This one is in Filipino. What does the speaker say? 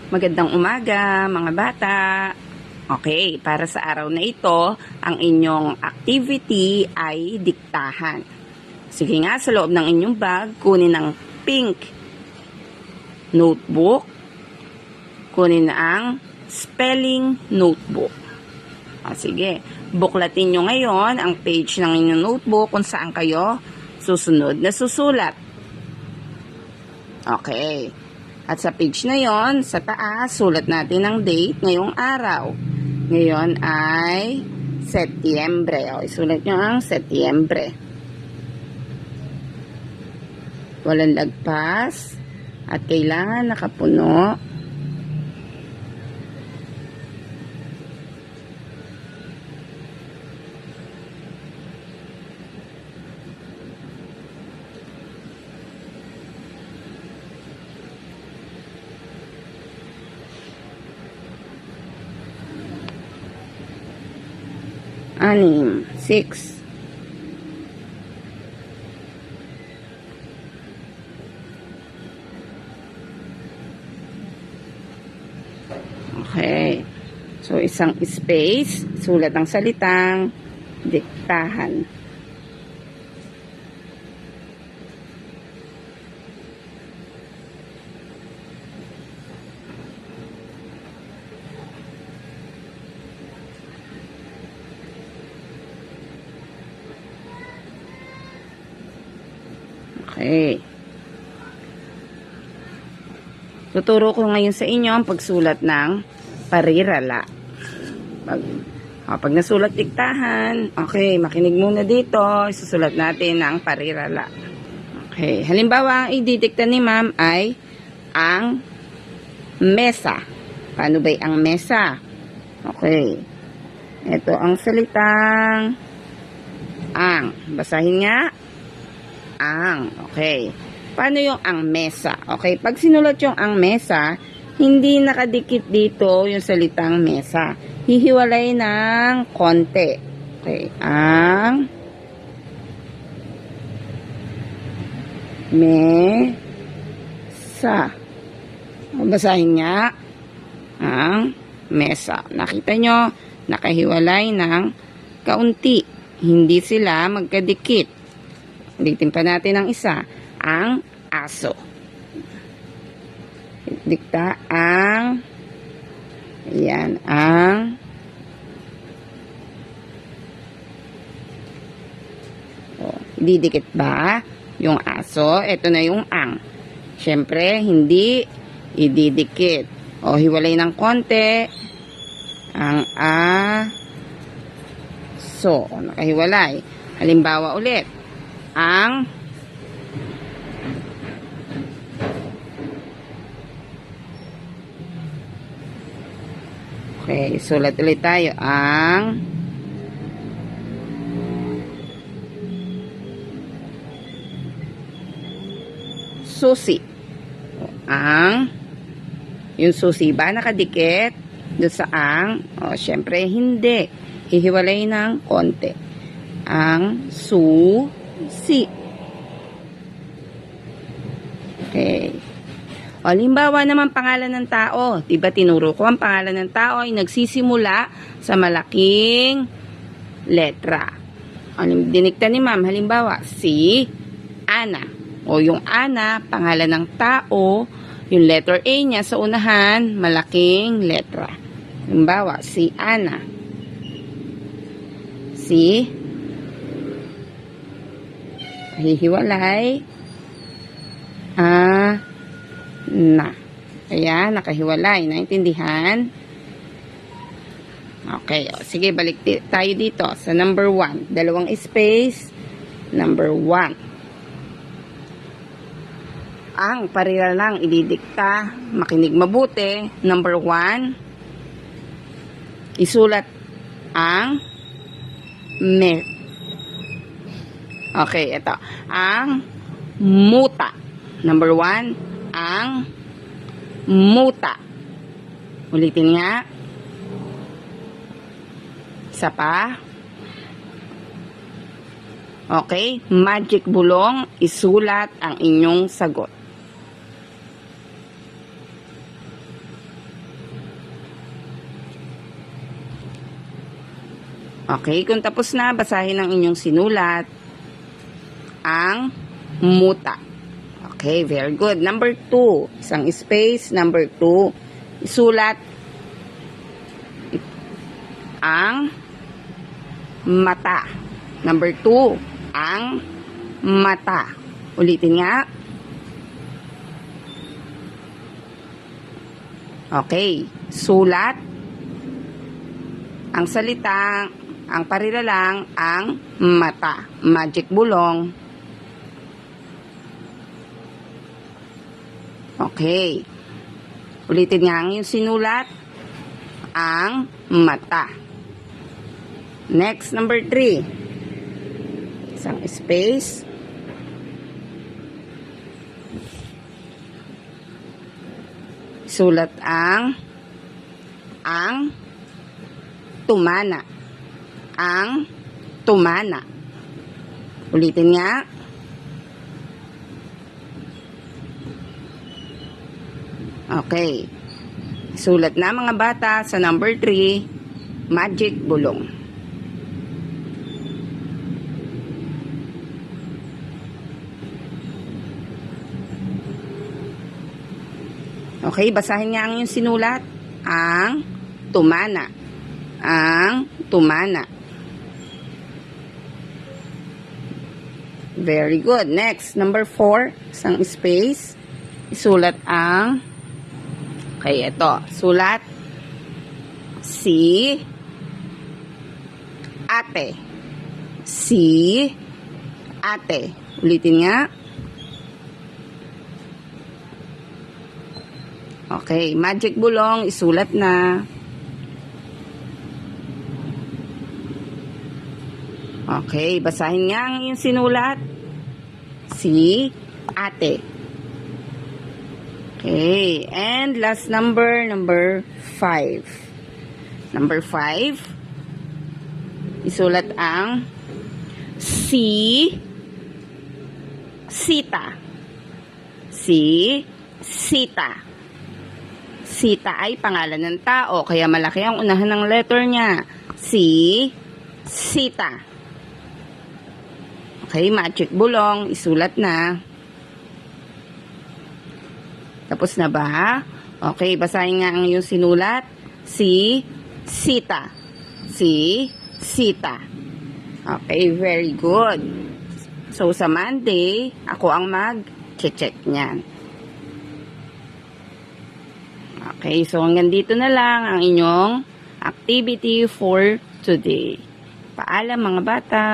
Magandang umaga, mga bata. Okay, para sa araw na ito, ang inyong activity ay diktahan. Sige nga, sa loob ng inyong bag, kunin ang pink notebook, kunin ang spelling notebook. Sige, buklatin nyo ngayon ang page ng inyong notebook kung saan kayo susunod na susulat. Okay. At sa page na yon, sa taas, sulat natin ang date ngayong araw. Ngayon ay Setyembre. Isulat nyo ang Setyembre. Walang lagpas. At kailangan nakapuno. Anim, 6. Okay. So, isang space, sulat ang salitang diktahan. Okay. Tuturo ko ngayon sa inyo ang pagsulat ng parirala. Pag nasulat diktahan, okay, makinig muna dito. Isusulat natin ang parirala. Okay. Halimbawa, ang ididikta ni ma'am ay ang mesa. Paano ba ang mesa? Okay. Ito ang salitang ang. Basahin nga. Ang. Okay. Paano yung ang mesa? Okay. Pag sinulat yung ang mesa, hindi nakadikit dito yung salitang mesa. Hihiwalay ng konti. Okay. Ang mesa. Basahin nga. Ang mesa. Nakita nyo? Nakahiwalay ng kaunti. Hindi sila magkadikit. Ulitin pa natin ang isa. Ang aso. Dikta ang. Ayan. Ang. Didikit ba yung aso? Ito na yung ang. Siyempre, hindi ididikit. Hiwalay ng konti. Ang aso. Nakahiwalay. Halimbawa ulit. Ang okay, sulat ulit tayo. Ang susi. Ang yung susi ba nakadikit doon sa ang? Syempre hindi. Hihiwalay ng konti. Ang susi. Okay. Halimbawa naman pangalan ng tao. Diba tinuro ko ang pangalan ng tao ay nagsisimula sa malaking letra. Dinikta ni ma'am. Halimbawa, si Ana. Yung Ana, pangalan ng tao, yung letter A niya sa unahan, malaking letra. Halimbawa, si Ana. Si hihiwalay na. Ayan, nakahiwalay. Naintindihan? Okay. Sige, balik tayo dito sa number 1. Dalawang space. Number 1. Ang pariralang ididikta. Makinig mabuti. Number 1. Isulat ang okay, ito. Ang muta. Number 1, ang muta. Ulitin nga. Isa pa. Okay, magic bulong, isulat ang inyong sagot. Okay, kung tapos na, basahin ang inyong sinulat ang muta. Okay, very good. Number 2, isang space. Number 2, isulat ang mata. Number 2, ang mata. Ulitin nga. Okay, sulat ang salitang, ang pariralang, ang mata. Magic bulong. Okay. Ulitin nga ang yung sinulat, ang mata. Next, number 3. Isang space. Sulat ang tumana. Ang tumana. Ulitin nga. Okay. Sulat na mga bata sa number 3, magic bulong. Okay, basahin nga ang yung sinulat. Ang tumana. Ang tumana. Very good. Next, number 4, isang space. Isulat ang, okay, ito. Sulat si ate. Si ate. Ulitin nga. Okay, magic bulong, isulat na. Okay, basahin nga ang yung sinulat. Si ate. Okay, and last number 5. Number 5, isulat ang si Sita. Si Sita. Sita ay pangalan ng tao, kaya malaki ang unahan ng letter niya. Si Sita. Okay, magic bulong, isulat na. Tapos na ba? Okay, basahin nga ang iyong sinulat. Si Sita. Si Sita. Okay, very good. So, sa Monday, ako ang mag-check niyan. Okay, so hanggang dito na lang ang inyong activity for today. Paalam mga bata!